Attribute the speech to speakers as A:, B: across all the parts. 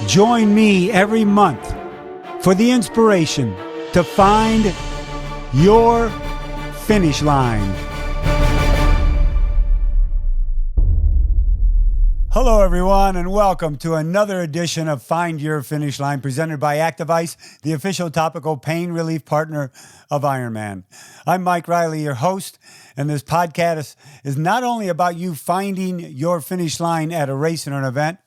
A: Join me every month for the inspiration to find your finish line. Hello, everyone, and welcome to another edition of Find Your Finish Line, presented by Active Ice, the official topical pain relief partner of Ironman. I'm Mike Riley, your host, and this podcast is not only about you finding your finish line at a race or an event,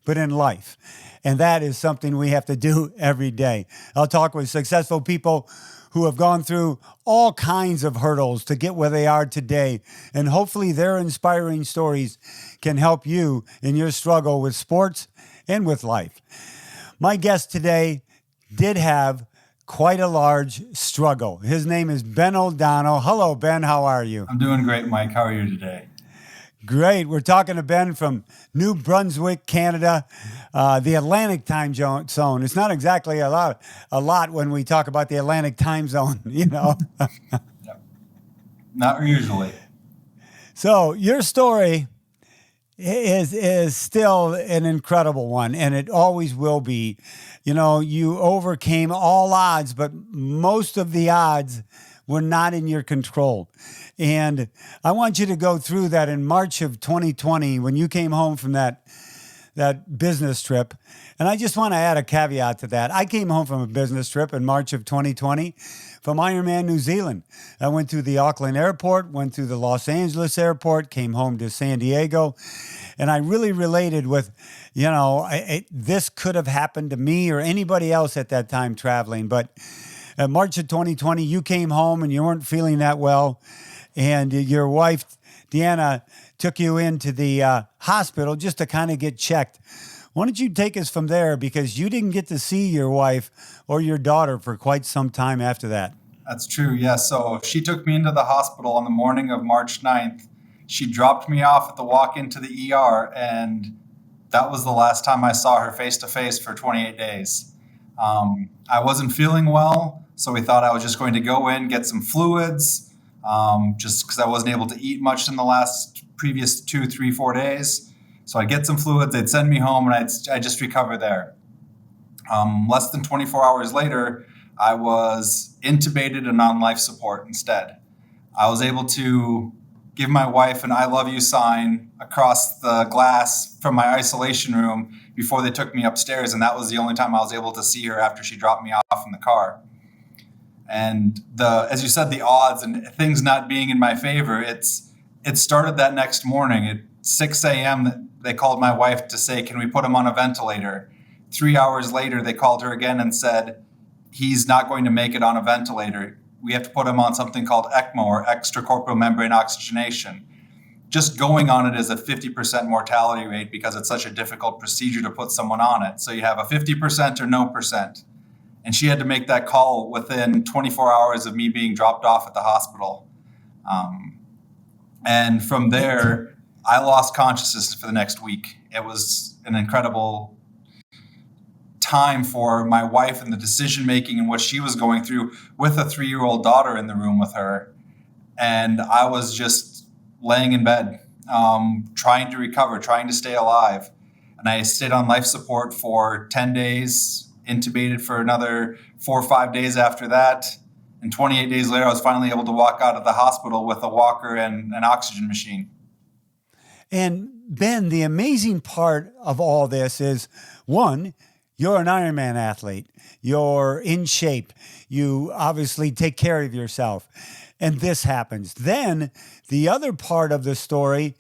A: but in life. And that is something we have to do every day. I'll talk with successful people who have gone through all kinds of hurdles to get where they are today. And hopefully their inspiring stories can help you in your struggle with sports and with life. My guest today did have quite a large struggle. His name is Ben O'Donnell. Hello, Ben. How are you?
B: I'm doing great, Mike. How are you today?
A: Great. We're talking to Ben from New Brunswick, Canada, the Atlantic time zone. It's not exactly a lot when we talk about the Atlantic time zone, you know.
B: Yep. Not usually.
A: So your story is still an incredible one, and it always will be. You know, you overcame all odds, but most of the odds were not in your control. And I want you to go through that in March of 2020 when you came home from that business trip. And I just want to add a caveat to that. I came home from a business trip in March of 2020 from Ironman New Zealand. I went through the Auckland airport, went through the Los Angeles airport, came home to San Diego. And I really related with, you know, this could have happened to me or anybody else at that time traveling. But in March of 2020, you came home and you weren't feeling that well. And your wife, Deanna, took you into the hospital just to kind of get checked. Why don't you take us from there? Because you didn't get to see your wife or your daughter for quite some time after that.
B: That's true, yes. So she took me into the hospital on the morning of March 9th. She dropped me off at the walk-in to the ER, and that was the last time I saw her face-to-face for 28 days. I wasn't feeling well, so we thought I was just going to go in, get some fluids, just because I wasn't able to eat much in the previous 2, 3, 4 days. So I'd get some fluids, they'd send me home, and I just recover there. Less than 24 hours later, I was intubated and on life support instead. I was able to give my wife an I love you sign across the glass from my isolation room before they took me upstairs, and that was the only time I was able to see her after she dropped me off in the car. And as you said, the odds and things not being in my favor, it started that next morning at 6 a.m. They called my wife to say, can we put him on a ventilator? 3 hours later, they called her again and said, he's not going to make it on a ventilator. We have to put him on something called ECMO, or extracorporeal membrane oxygenation. Just going on it is a 50% mortality rate because it's such a difficult procedure to put someone on it. So you have a 50% or no percent. And she had to make that call within 24 hours of me being dropped off at the hospital. And from there, I lost consciousness for the next week. It was an incredible time for my wife and the decision-making and what she was going through with a 3-year-old daughter in the room with her. And I was just laying in bed, trying to recover, trying to stay alive. And I stayed on life support for 10 days, intubated for another 4 or 5 days after that. And 28 days later, I was finally able to walk out of the hospital with a walker and an oxygen machine.
A: And Ben, the amazing part of all this is, one, you're an Ironman athlete. You're in shape. You obviously take care of yourself. And this happens. Then the other part of the story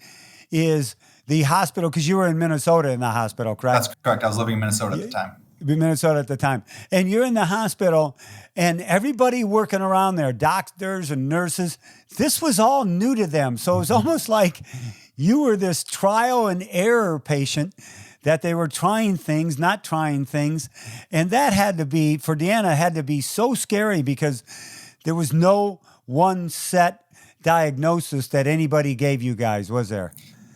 A: is the hospital, because you were in Minnesota in the hospital, correct?
B: That's correct. I was living in Minnesota at the time.
A: Minnesota at the time. And you're in the hospital and everybody working around there, doctors and nurses, this was all new to them. So it was almost like you were this trial and error patient that they were trying things, not trying things. And that had to be, for Deanna, had to be so scary because there was no one set diagnosis that anybody gave you guys, was there?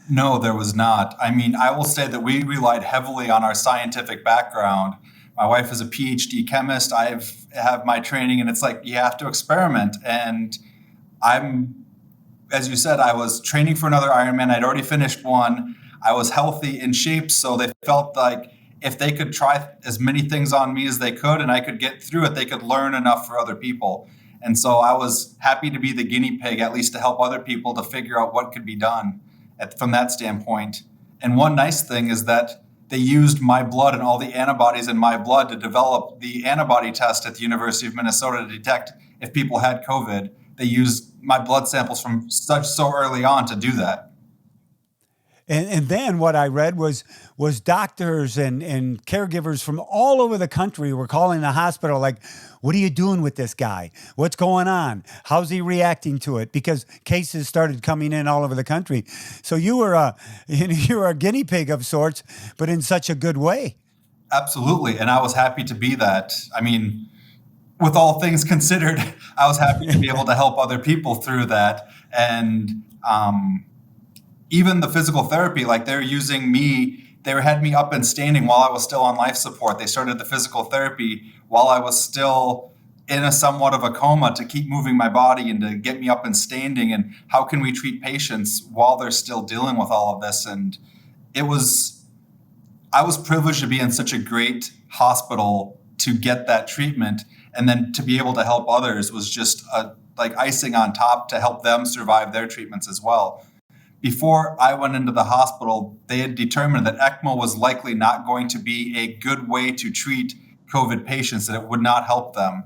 B: No, there was not. I mean, I will say that we relied heavily on our scientific background. My wife is a PhD chemist. I have my training, and it's like you have to experiment. And as you said, I was training for another Ironman. I'd already finished one. I was healthy, in shape, so they felt like if they could try as many things on me as they could and I could get through it, they could learn enough for other people. And so I was happy to be the guinea pig, at least to help other people to figure out what could be done from that standpoint. And one nice thing is that they used my blood and all the antibodies in my blood to develop the antibody test at the University of Minnesota to detect if people had COVID. They used my blood samples from so early on to do that.
A: And then what I read was doctors and caregivers from all over the country were calling the hospital like, what are you doing with this guy? What's going on? How's he reacting to it? Because cases started coming in all over the country. So you were a guinea pig of sorts, but in such a good way.
B: Absolutely. And I was happy to be that. I mean, with all things considered, I was happy to be able to help other people through that. And even the physical therapy, like they're using me, they had me up and standing while I was still on life support. They started the physical therapy while I was still in a somewhat of a coma to keep moving my body and to get me up and standing. And how can we treat patients while they're still dealing with all of this? And I was privileged to be in such a great hospital to get that treatment. And then to be able to help others was just like icing on top to help them survive their treatments as well. Before I went into the hospital, they had determined that ECMO was likely not going to be a good way to treat COVID patients, that it would not help them.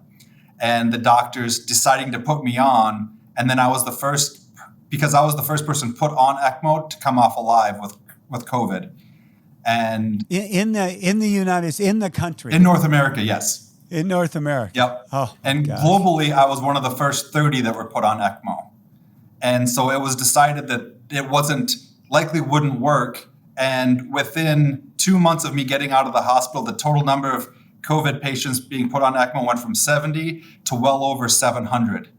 B: And the doctors deciding to put me on, and then I was the first person put on ECMO to come off alive with COVID. And
A: in the country.
B: In North America, yes.
A: In North America.
B: Yep.
A: Oh,
B: and
A: gosh.
B: Globally, I was one of the first 30 that were put on ECMO. And so it was decided that it wouldn't work. And within 2 months of me getting out of the hospital, the total number of COVID patients being put on ECMO went from 70 to well over 700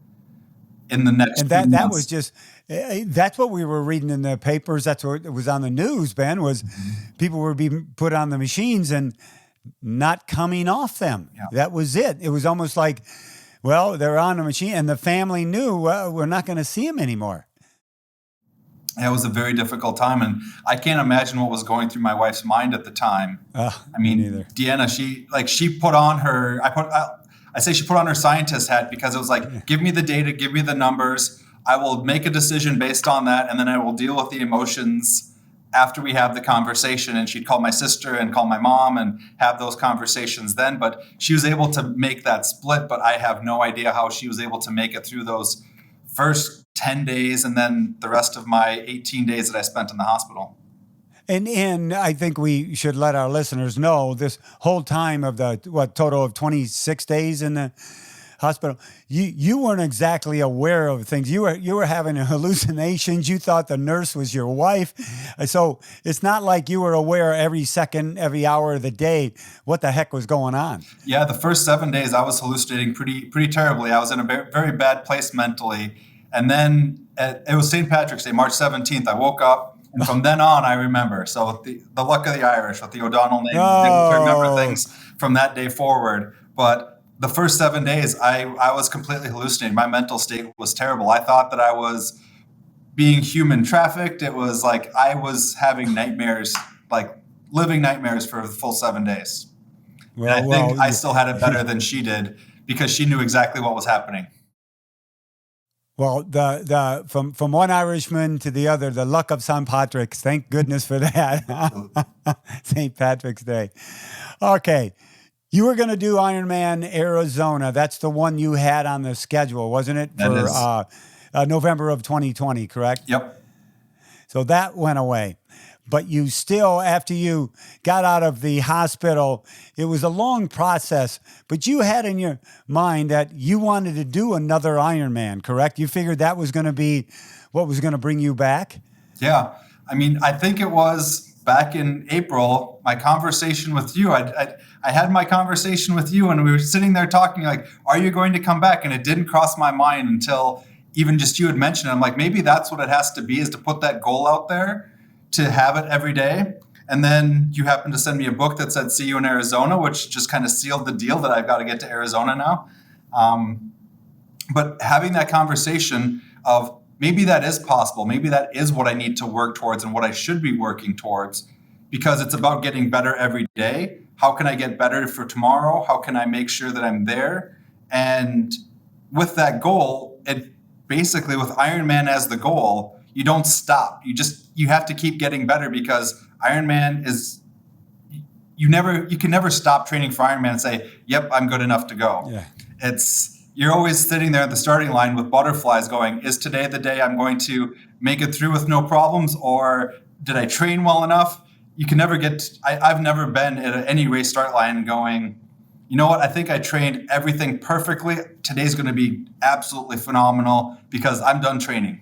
B: in the next
A: and
B: few months.
A: That was just, that's what we were reading in the papers. That's what was on the news, Ben, was people were being put on the machines and not coming off them. Yeah. That was it. It was almost like, well, they're on the machine and the family knew, well, we're not going to see them anymore.
B: It was a very difficult time, and I can't imagine what was going through my wife's mind at the time. I mean, Deanna, she put on her, I say she put on her scientist hat because it was like, give me the data, give me the numbers. I will make a decision based on that, and then I will deal with the emotions after we have the conversation. And she'd call my sister and call my mom and have those conversations then. But she was able to make that split, but I have no idea how she was able to make it through those first 10 days and then the rest of my 18 days that I spent in the hospital.
A: And I think we should let our listeners know this whole time of the total of 26 days in the hospital, you weren't exactly aware of things. You were having hallucinations. You thought the nurse was your wife. So it's not like you were aware every second, every hour of the day what the heck was going on.
B: Yeah, the first 7 days I was hallucinating pretty terribly. I was in a very, very bad place mentally. And then it was St. Patrick's Day, March 17th. I woke up, and from then on, I remember. So the luck of the Irish with the O'Donnell name, I remember things from that day forward. But the first 7 days, I was completely hallucinating. My mental state was terrible. I thought that I was being human trafficked. It was like I was having nightmares, like living nightmares for the full 7 days. Well, and I think I still had it better than she did because she knew exactly what was happening.
A: Well, the from one Irishman to the other, the luck of St. Patrick's. Thank goodness for that. St. Patrick's Day. Okay. You were going to do Ironman Arizona. That's the one you had on the schedule, wasn't it? For November of 2020, correct?
B: Yep.
A: So that went away. But you still, after you got out of the hospital, it was a long process, but you had in your mind that you wanted to do another Ironman, correct? You figured that was going to be what was going to bring you back?
B: Yeah. I mean, I think it was back in April, my conversation with you. I had my conversation with you, and we were sitting there talking like, are you going to come back? And it didn't cross my mind until even just you had mentioned it. I'm like, maybe that's what it has to be, is to put that goal out there, to have it every day. And then you happened to send me a book that said, see you in Arizona, which just kind of sealed the deal that I've got to get to Arizona now. But having that conversation of maybe that is possible. Maybe that is what I need to work towards and what I should be working towards. because it's about getting better every day. How can I get better for tomorrow? How can I make sure that I'm there? And with that goal, it basically, with Ironman as the goal, you don't stop. You have to keep getting better, because Ironman is, you can never stop training for Ironman and say, yep, I'm good enough to go.
A: Yeah.
B: You're always sitting there at the starting line with butterflies going, is today the day I'm going to make it through with no problems? Or did I train well enough? You can never I've never been at any race start line going, you know what, I think I trained everything perfectly. Today's going to be absolutely phenomenal because I'm done training.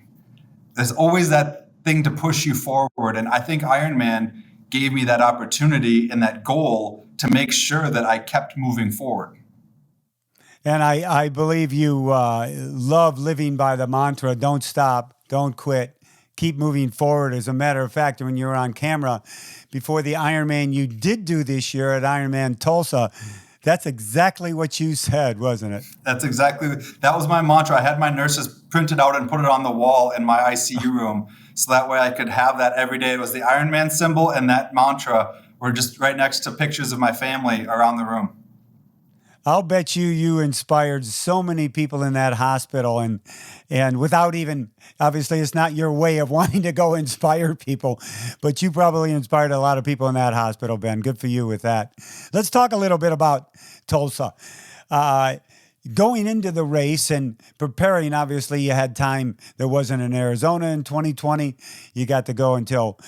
B: There's always that thing to push you forward. And I think Ironman gave me that opportunity and that goal to make sure that I kept moving forward.
A: And I believe you love living by the mantra, don't stop, don't quit, keep moving forward. As a matter of fact, when you were on camera before the Ironman you did do this year at Ironman Tulsa, that's exactly what you said, wasn't it?
B: That was my mantra. I had my nurses print it out and put it on the wall in my ICU room, so that way I could have that every day. It was the Ironman symbol, and that mantra were just right next to pictures of my family around the room.
A: I'll bet you inspired so many people in that hospital, and without even, obviously it's not your way of wanting to go inspire people, but you probably inspired a lot of people in that hospital, Ben. Good for you with that. Let's talk a little bit about Tulsa. Going into the race and preparing, obviously you had time. There wasn't in Arizona in 2020. You got to go until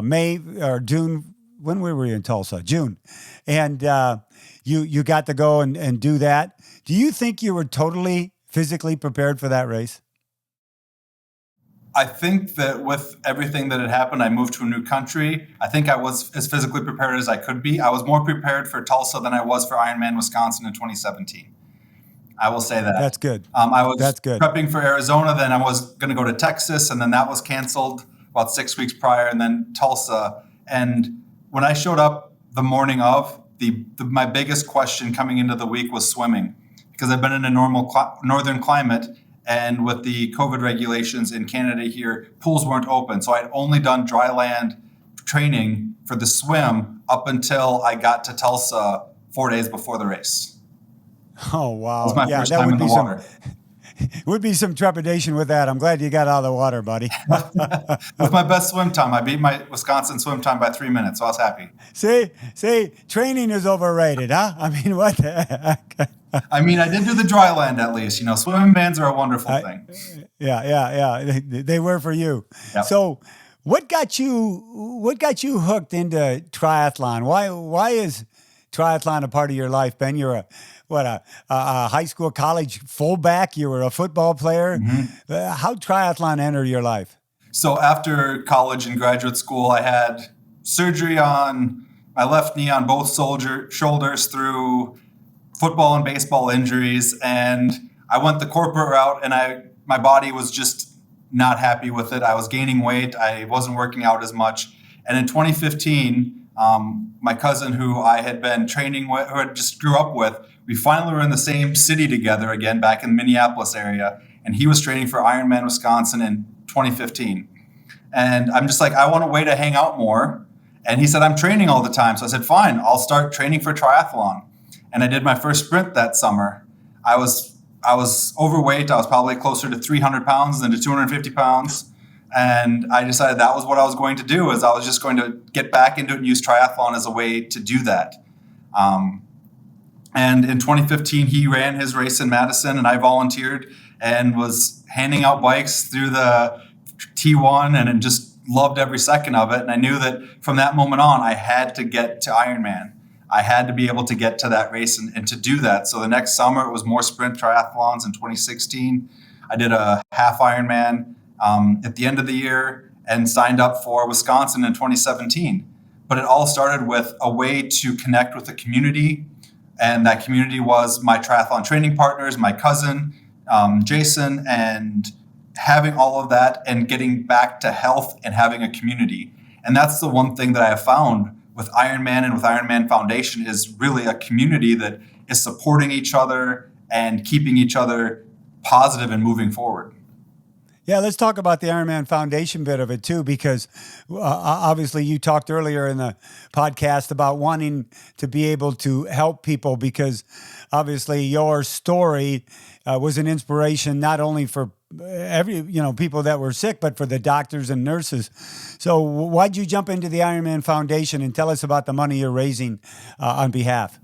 A: May or June. When were we in Tulsa? June. And you got to go and do that. Do you think you were totally physically prepared for that race?
B: I think that with everything that had happened, I moved to a new country. I think I was as physically prepared as I could be. I was more prepared for Tulsa than I was for Ironman Wisconsin in 2017. I will say that.
A: That's good.
B: That's good. Prepping for Arizona, then I was going to go to Texas, and then that was canceled about 6 weeks prior, and then Tulsa. And when I showed up the morning of, my biggest question coming into the week was swimming, because I've been in a normal northern climate, and with the COVID regulations in Canada here, pools weren't open. So I'd only done dry land training for the swim up until I got to Tulsa 4 days before the race.
A: Oh, wow.
B: That was my first time in the water.
A: Would be some trepidation with that. I'm glad you got out of the water, buddy.
B: With my best swim time, I beat my Wisconsin swim time by 3 minutes, so I was happy.
A: See, training is overrated, huh? I mean, what the heck?
B: I mean, I did do the dry land at least. You know, swimming bands are a wonderful thing.
A: Yeah. They were for you. Yep. So, what got you hooked into triathlon? Why is triathlon a part of your life, Ben? You're a high school, college fullback. You were a football player. Mm-hmm. How triathlon enter your life?
B: So after college and graduate school, I had surgery on my left knee on both shoulders through football and baseball injuries. And I went the corporate route, and my body was just not happy with it. I was gaining weight. I wasn't working out as much. And in 2015, my cousin who I had been training with, who I just grew up with, we finally were in the same city together again, back in the Minneapolis area. And he was training for Ironman Wisconsin in 2015. And I'm just like, I want a way to hang out more. And he said, I'm training all the time. So I said, fine, I'll start training for triathlon. And I did my first sprint that summer. I was overweight. I was probably closer to 300 pounds than to 250 pounds. And I decided that was what I was going to do, is I was just going to get back into it and use triathlon as a way to do that. And in 2015, he ran his race in Madison, and I volunteered and was handing out bikes through the T1 and just loved every second of it. And I knew that from that moment on, I had to get to Ironman. I had to be able to get to that race and to do that. So the next summer, it was more sprint triathlons. In 2016, I did a half Ironman at the end of the year and signed up for Wisconsin in 2017. But it all started with a way to connect with the community. And that community was my triathlon training partners, my cousin, Jason, and having all of that and getting back to health and having a community. And that's the one thing that I have found with Ironman and with Ironman Foundation, is really a community that is supporting each other and keeping each other positive and moving forward.
A: Yeah, let's talk about the Ironman Foundation bit of it too, because obviously you talked earlier in the podcast about wanting to be able to help people, because obviously your story was an inspiration not only for people that were sick, but for the doctors and nurses. So why'd you jump into the Ironman Foundation, and tell us about the money you're raising on behalf?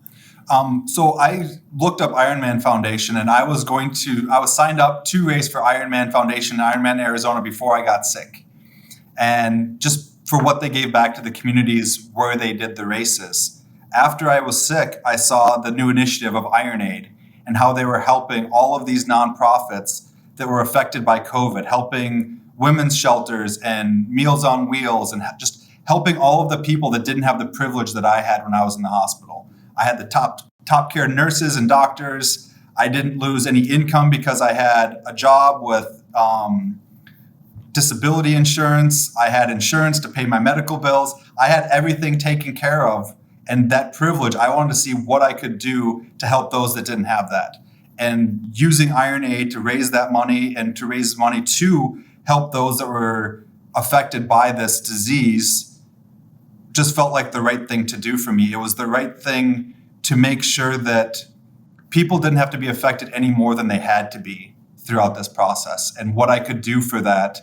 B: So I looked up Ironman Foundation, and I was signed up to race for Ironman Foundation, Ironman Arizona, before I got sick. And just for what they gave back to the communities where they did the races. After I was sick, I saw the new initiative of IronAid and how they were helping all of these nonprofits that were affected by COVID, helping women's shelters and Meals on Wheels, and just helping all of the people that didn't have the privilege that I had when I was in the hospital. I had the top care nurses and doctors. I didn't lose any income because I had a job with disability insurance. I had insurance to pay my medical bills. I had everything taken care of. And that privilege, I wanted to see what I could do to help those that didn't have that. And using IronAid to raise that money and to raise money to help those that were affected by this disease just felt like the right thing to do for me. It was the right thing to make sure that people didn't have to be affected any more than they had to be throughout this process. And what I could do for that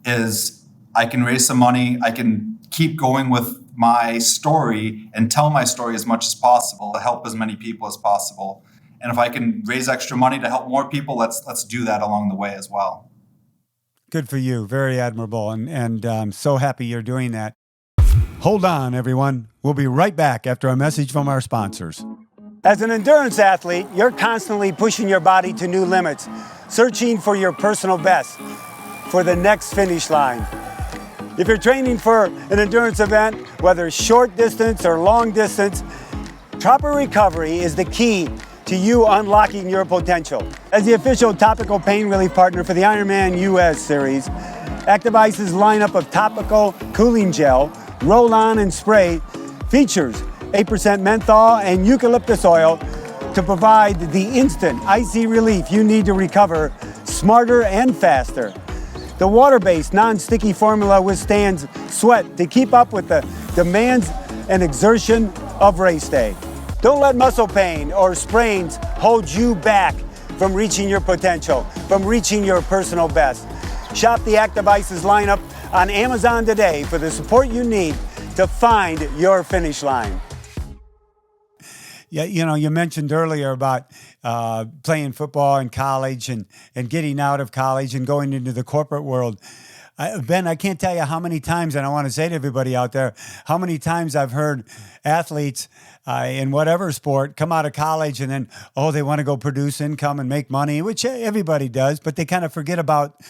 B: is I can raise some money. I can keep going with my story and tell my story as much as possible to help as many people as possible. And if I can raise extra money to help more people, let's do that along the way as well.
A: Good for you. Very admirable. And I'm so happy you're doing that. Hold on, everyone. We'll be right back after a message from our sponsors. As an endurance athlete, you're constantly pushing your body to new limits, searching for your personal best, for the next finish line. If you're training for an endurance event, whether short distance or long distance, proper recovery is the key to you unlocking your potential. As the official topical pain relief partner for the Ironman US series, Active Ice's lineup of topical cooling gel, roll-on and spray features 8% menthol and eucalyptus oil to provide the instant icy relief you need to recover smarter and faster. The water-based non-sticky formula withstands sweat to keep up with the demands and exertion of race day. Don't let muscle pain or sprains hold you back from reaching your potential, from reaching your personal best. Shop the Active Ice's lineup on Amazon today for the support you need to find your finish line. Yeah, you mentioned earlier about playing football in college and getting out of college and going into the corporate world. Ben, I can't tell you how many times, and I want to say to everybody out there, how many times I've heard athletes in whatever sport come out of college and then, they want to go produce income and make money, which everybody does, but they kind of forget about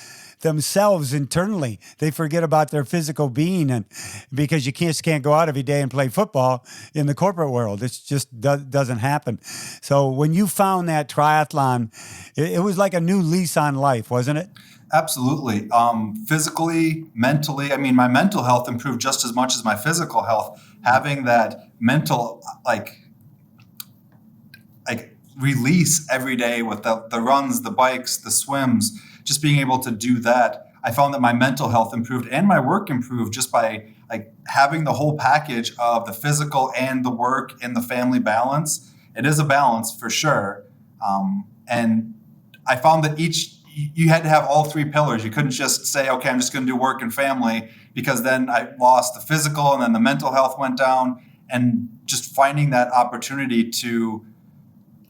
A: themselves internally. They forget about their physical being, and because you can't go out every day and play football in the corporate world. It just doesn't happen. So when you found that triathlon, it was like a new lease on life, wasn't it?
B: Absolutely. Physically, mentally, my mental health improved just as much as my physical health. Having that mental like release every day with the runs, the bikes, the swims, just being able to do that, I found that my mental health improved and my work improved just by having the whole package of the physical and the work and the family balance. It is a balance for sure. And I found that you had to have all three pillars. You couldn't just say, okay, I'm just going to do work and family, because then I lost the physical and then the mental health went down. And just finding that opportunity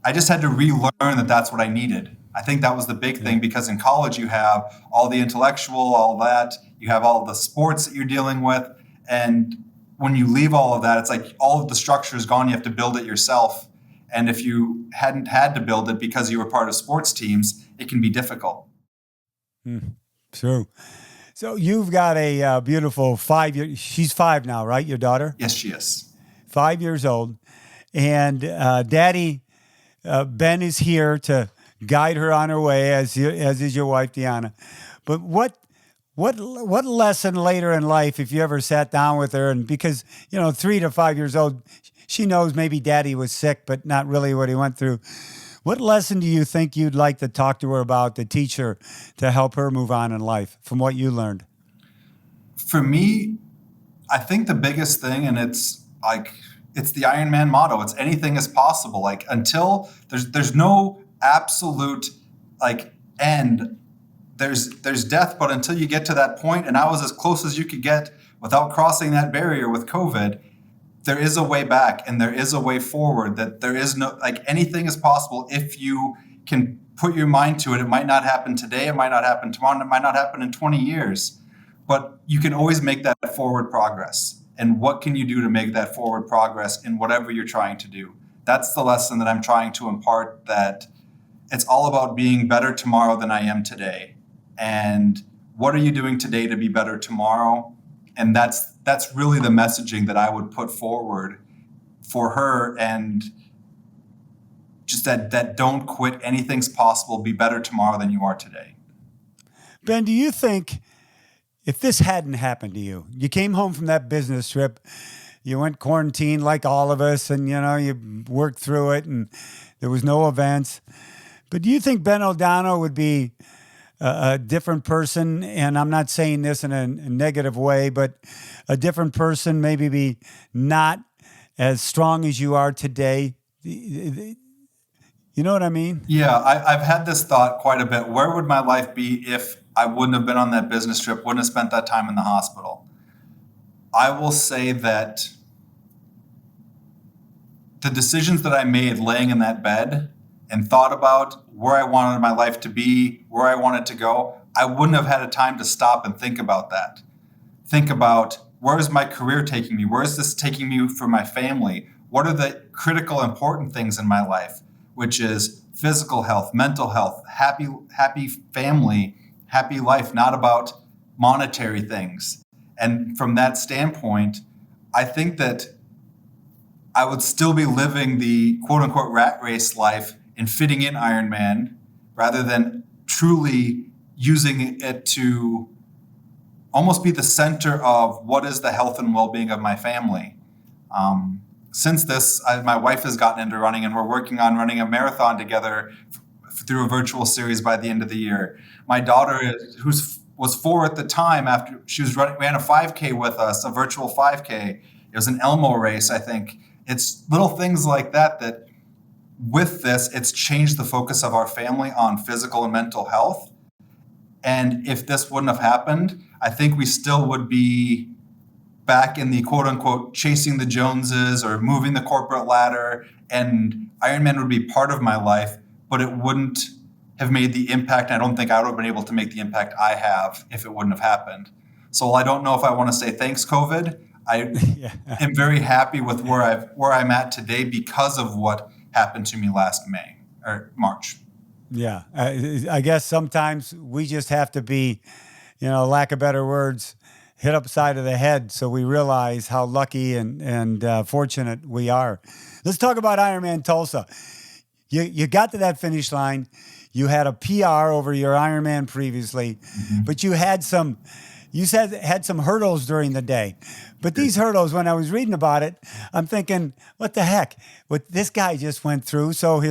B: I just had to relearn that that's what I needed. I think that was the big thing, because in college you have all the intellectual, all that, you have all the sports that you're dealing with. And when you leave all of that, it's like all of the structure is gone. You have to build it yourself. And if you hadn't had to build it because you were part of sports teams, it can be difficult.
A: True. So you've got a beautiful 5-year, she's 5 now, right? Your daughter?
B: Yes, she is.
A: 5 years old. And Daddy, Ben is here to guide her on her way, as is your wife, Deanna. But what lesson later in life, if you ever sat down with her, and because, 3 to 5 years old, she knows maybe Daddy was sick, but not really what he went through. What lesson do you think you'd like to talk to her about, to teach her, to help her move on in life from what you learned?
B: For me, I think the biggest thing, and it's the Ironman motto. It's anything is possible. Like until there's no absolute like end. There's death, but until you get to that point, and I was as close as you could get without crossing that barrier with COVID, there is a way back and there is a way forward. That there is no, like, anything is possible if you can put your mind to it. It might not happen today, it might not happen tomorrow, it might not happen in 20 years, but you can always make that forward progress. And what can you do to make that forward progress in whatever you're trying to do? That's the lesson that I'm trying to impart, that it's all about being better tomorrow than I am today. And what are you doing today to be better tomorrow? And that's really the messaging that I would put forward for her, and just that don't quit. Anything's possible. Be better tomorrow than you are today.
A: Ben, do you think if this hadn't happened to you, you came home from that business trip, you went quarantine like all of us, and you worked through it, and there was no events, but do you think Ben O'Donnell would be a different person? And I'm not saying this in a negative way, but a different person, maybe be not as strong as you are today. You know what I mean?
B: Yeah, I've had this thought quite a bit. Where would my life be if I wouldn't have been on that business trip, wouldn't have spent that time in the hospital? I will say that the decisions that I made laying in that bed and thought about where I wanted my life to be, where I wanted to go, I wouldn't have had a time to stop and think about that. Think about, where is my career taking me? Where is this taking me for my family? What are the critical, important things in my life, which is physical health, mental health, happy family, happy life, not about monetary things. And from that standpoint, I think that I would still be living the quote unquote rat race life and fitting in Ironman, rather than truly using it to almost be the center of what is the health and well-being of my family. Since this, my wife has gotten into running, and we're working on running a marathon together through a virtual series by the end of the year. My daughter, was 4 at the time, after she ran a 5K with us, a virtual 5K. It was an Elmo race, I think. It's little things like that with this, it's changed the focus of our family on physical and mental health. And if this wouldn't have happened, I think we still would be back in the quote unquote chasing the Joneses or moving the corporate ladder, and Ironman would be part of my life, but it wouldn't have made the impact. I don't think I would have been able to make the impact I have if it wouldn't have happened. So I don't know if I want to say thanks, COVID. I am very happy with where I'm at today because of what happened to me last May or March.
A: Yeah. I guess sometimes we just have to be, lack of better words, hit upside of the head, so we realize how lucky and fortunate we are. Let's talk about Ironman Tulsa. You got to that finish line. You had a PR over your Ironman previously, but you had some hurdles during the day. But these hurdles, when I was reading about it, I'm thinking, what the heck? What this guy just went through. So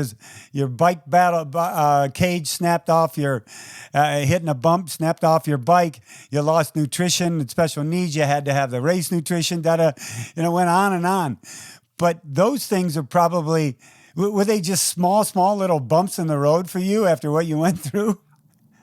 A: your bike battle cage snapped off, hitting a bump snapped off your bike. You lost nutrition and special needs. You had to have the race nutrition. Went on and on. But those things are probably, were they just small little bumps in the road for you after what you went through?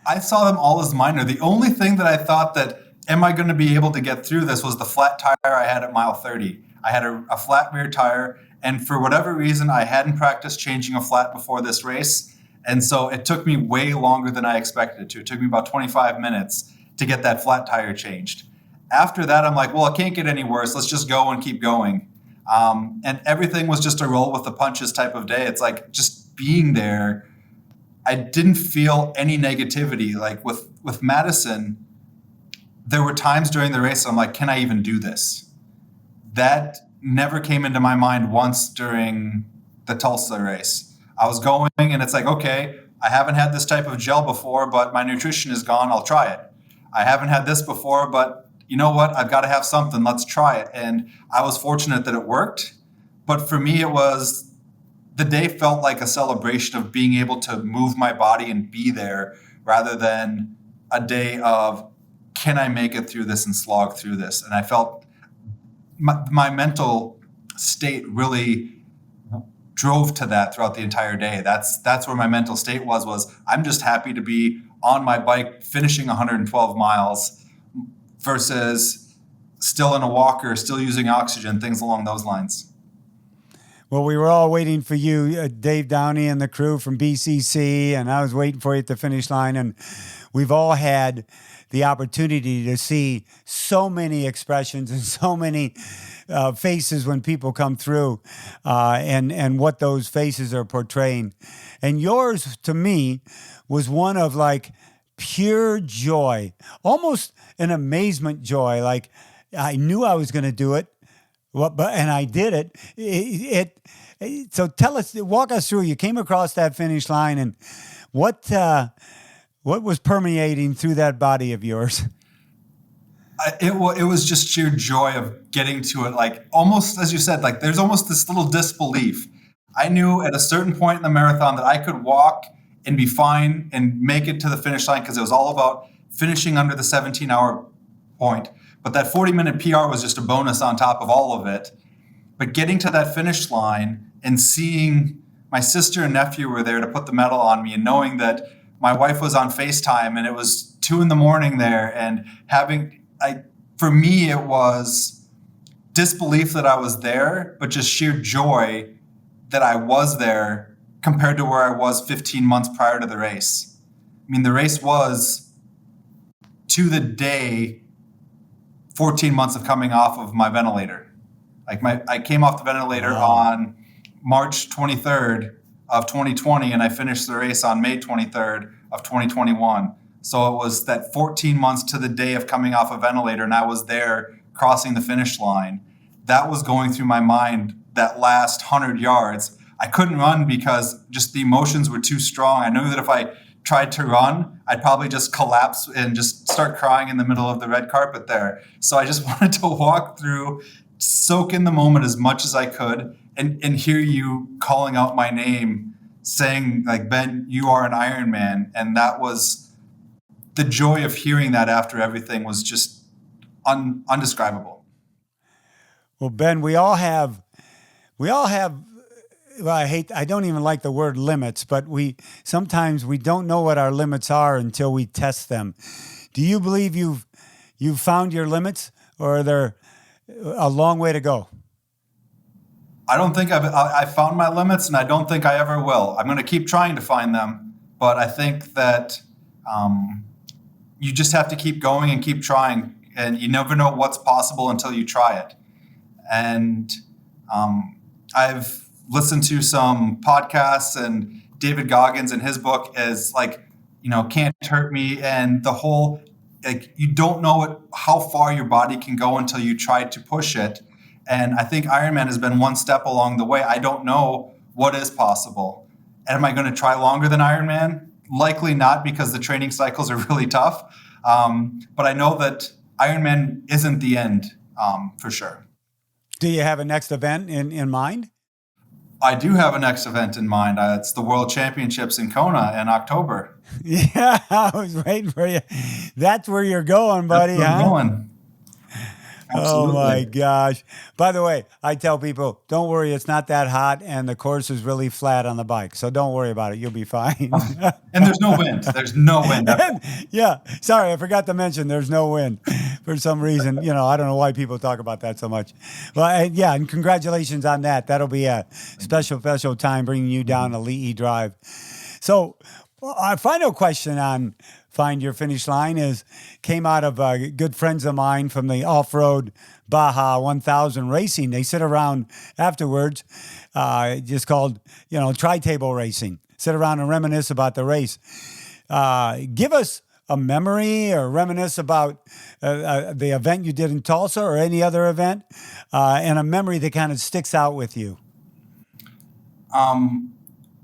B: I saw them all as minor. The only thing that I thought that, am I going to be able to get through this, was the flat tire I had at mile 30. I had a flat rear tire, and for whatever reason, I hadn't practiced changing a flat before this race. And so it took me way longer than I expected it to. It took me about 25 minutes to get that flat tire changed. After that, I'm like, well, it can't get any worse. Let's just go and keep going. And everything was just a roll with the punches type of day. It's like just being there. I didn't feel any negativity. Like with Madison, there were times during the race I'm like, can I even do this? That never came into my mind once during the Tulsa race. I was going and it's like, okay, I haven't had this type of gel before, but my nutrition is gone. I'll try it. I haven't had this before, but you know what? I've got to have something. Let's try it. And I was fortunate that it worked. But for me, it was the day felt like a celebration of being able to move my body and be there rather than a day of, can I make it through this and slog through this? And I felt my mental state really drove to that throughout the entire day. That's where my mental state was I'm just happy to be on my bike finishing 112 miles versus still in a walker, still using oxygen, things along those lines.
A: Well, we were all waiting for you, Dave Downey and the crew from BCC, and I was waiting for you at the finish line. And we've all had the opportunity to see so many expressions and so many faces when people come through, and what those faces are portraying. And yours, to me, was one of like pure joy, almost an amazement joy. Like I knew I was going to do it. And I did it. So walk us through. You came across that finish line, and what was permeating through that body of yours?
B: It was just sheer joy of getting to it. Like almost, as you said, like there's almost this little disbelief. I knew at a certain point in the marathon that I could walk and be fine and make it to the finish line because it was all about finishing under the 17-hour point. But that 40-minute PR was just a bonus on top of all of it. But getting to that finish line and seeing my sister and nephew were there to put the medal on me, and knowing that my wife was on FaceTime and it was 2 a.m. there, and for me, it was disbelief that I was there, but just sheer joy that I was there compared to where I was 15 months prior to the race. I mean, the race was to the day 14 months of coming off of my ventilator. I came off the ventilator on March 23rd of 2020, and I finished the race on May 23rd of 2021. So it was that 14 months to the day of coming off a ventilator, and I was there crossing the finish line. That was going through my mind that last 100 yards. I couldn't run because just the emotions were too strong. I knew that if I tried to run, I'd probably just collapse and just start crying in the middle of the red carpet there. So I just wanted to walk through, soak in the moment as much as I could, and hear you calling out my name, saying like, Ben, you are an Ironman. And that was the joy of hearing that after everything was just undescribable.
A: Well, Ben, we all have, well, I don't even like the word limits, but sometimes we don't know what our limits are until we test them. Do you believe you've found your limits, or are there a long way to go?
B: I don't think I found my limits, and I don't think I ever will. I'm going to keep trying to find them, but I think that you just have to keep going and keep trying, and you never know what's possible until you try it. And I've listened to some podcasts, and David Goggins in his book is like, Can't Hurt Me, and the whole, like, you don't know how far your body can go until you try to push it. And I think Ironman has been one step along the way. I don't know what is possible. And am I going to try longer than Ironman? Likely not, because the training cycles are really tough. But I know that Ironman isn't the end, for sure.
A: Do you have a next event in mind?
B: I do have a next event in mind. It's the World Championships in Kona in October.
A: Yeah, I was waiting for you. That's where you're going, buddy.
B: That's where I'm going. Absolutely.
A: Oh my gosh. By the way, I tell people, don't worry, it's not that hot, and the course is really flat on the bike. So don't worry about it. You'll be fine.
B: And there's no wind. There's no wind.
A: Yeah. Sorry, I forgot to mention there's no wind for some reason. I don't know why people talk about that so much. Well, yeah, and congratulations on that. That'll be a special time bringing you down to Lee Drive. So our final question on Find Your Finish Line came out of good friends of mine from the off-road Baja 1000 racing. They sit around afterwards, just called, tri-table racing. Sit around and reminisce about the race. Give us a memory or reminisce about the event you did in Tulsa or any other event, and a memory that kind of sticks out with you.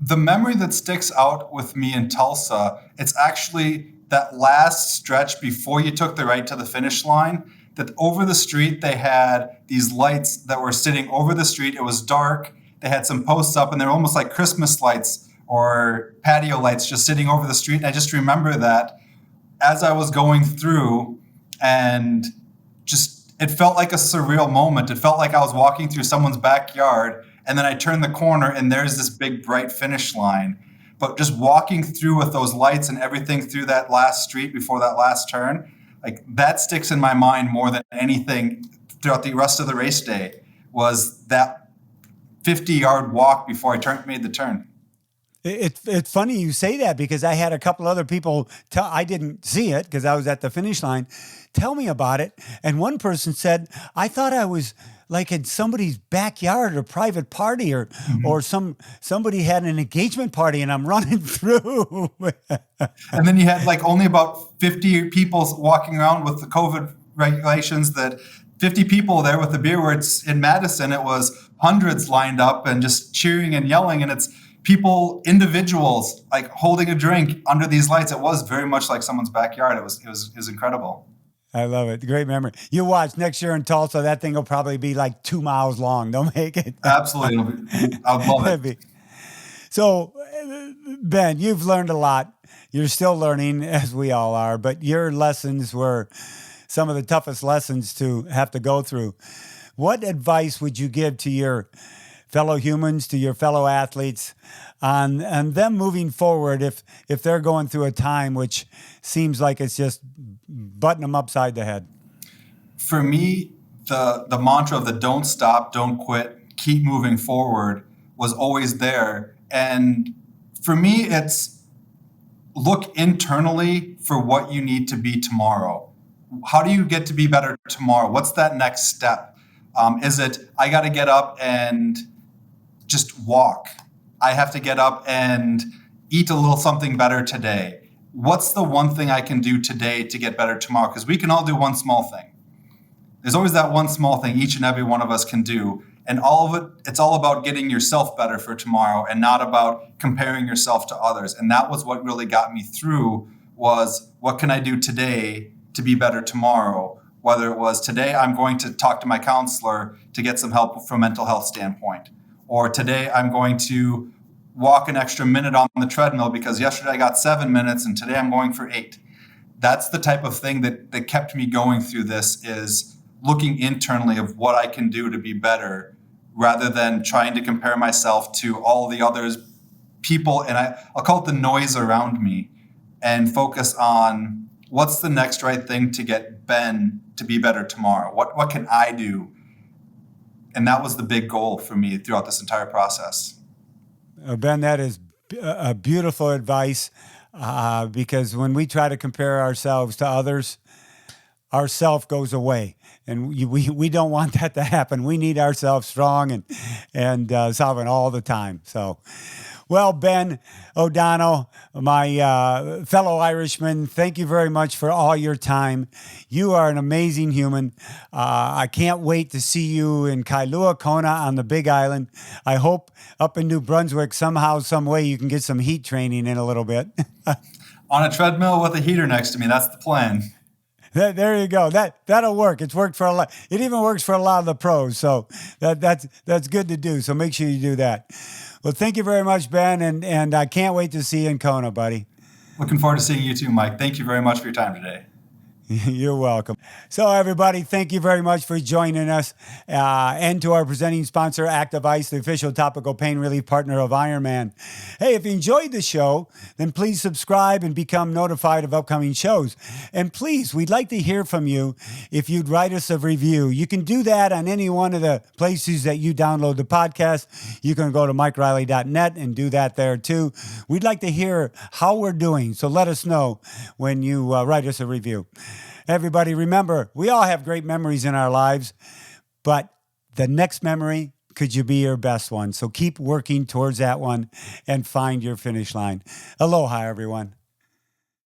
B: The memory that sticks out with me in Tulsa, it's actually that last stretch before you took the right to the finish line, that over the street they had these lights that were sitting over the street. It was dark. they had some posts up, and they're almost like Christmas lights or patio lights just sitting over the street. And I just remember that as I was going through, and just, it felt like a surreal moment. It felt like I was walking through someone's backyard, and then I turned the corner and there's this big bright finish line. But just walking through with those lights and everything through that last street before that last turn, like that sticks in my mind more than anything throughout the rest of the race day, was that 50-yard walk before I made the turn.
A: It's funny you say that, because I had a couple other people I didn't see it because I was at the finish line, tell me about it. And one person said, I thought I was like in somebody's backyard or private party, or somebody had an engagement party and I'm running through.
B: And then you had like only about 50 people walking around with the COVID regulations, that 50 people there with the beer, where it's in Madison, it was hundreds lined up and just cheering and yelling. And it's people, individuals, like holding a drink under these lights. It was very much like someone's backyard. It was incredible.
A: I love it. Great memory. You watch next year in Tulsa, that thing will probably be like 2 miles long. They'll make it.
B: Absolutely. I would love it.
A: So, Ben, you've learned a lot. You're still learning, as we all are, but your lessons were some of the toughest lessons to have to go through. What advice would you give to your fellow humans, to your fellow athletes, on them moving forward if they're going through a time which seems like it's just butting them upside the head?
B: For me, the mantra of the don't stop, don't quit, keep moving forward was always there. And for me, it's look internally for what you need to be tomorrow. How do you get to be better tomorrow? What's that next step? Is it, I got to get up and just walk? I have to get up and eat a little something better today. What's the one thing I can do today to get better tomorrow? Because we can all do one small thing. There's always that one small thing each and every one of us can do. And all of it, it's all about getting yourself better for tomorrow and not about comparing yourself to others. And that was what really got me through, was what can I do today to be better tomorrow? Whether it was today, I'm going to talk to my counselor to get some help from a mental health standpoint. Or today I'm going to walk an extra minute on the treadmill because yesterday I got 7 minutes and today I'm going for 8. That's the type of thing that kept me going through this, is looking internally of what I can do to be better rather than trying to compare myself to all the others people. And I'll call it the noise around me, and focus on what's the next right thing to get Ben to be better tomorrow? What can I do? And that was the big goal for me throughout this entire process.
A: Ben, that is a beautiful advice, because when we try to compare ourselves to others, our self goes away. And we don't want that to happen. We need ourselves strong and solving all the time. So, well, Ben O'Donnell, my fellow Irishman, thank you very much for all your time. You are an amazing human. I can't wait to see you in Kailua Kona on the Big Island. I hope up in New Brunswick somehow, some way you can get some heat training in a little bit.
B: On a treadmill with a heater next to me. That's the plan.
A: There you go. That'll work. It's worked for a lot. It even works for a lot of the pros. So that's good to do. So make sure you do that. Well, thank you very much, Ben, and I can't wait to see you in Kona, buddy.
B: Looking forward to seeing you too, Mike. Thank you very much for your time today.
A: You're welcome. So, everybody, thank you very much for joining us. And to our presenting sponsor, Active Ice, the official topical pain relief partner of Ironman. Hey, if you enjoyed the show, then please subscribe and become notified of upcoming shows. And please, we'd like to hear from you if you'd write us a review. You can do that on any one of the places that you download the podcast. You can go to MikeRiley.net and do that there too. We'd like to hear how we're doing, so let us know when you write us a review. Everybody, remember, we all have great memories in our lives, but the next memory, could you be your best one? So keep working towards that one and find your finish line. Aloha, everyone.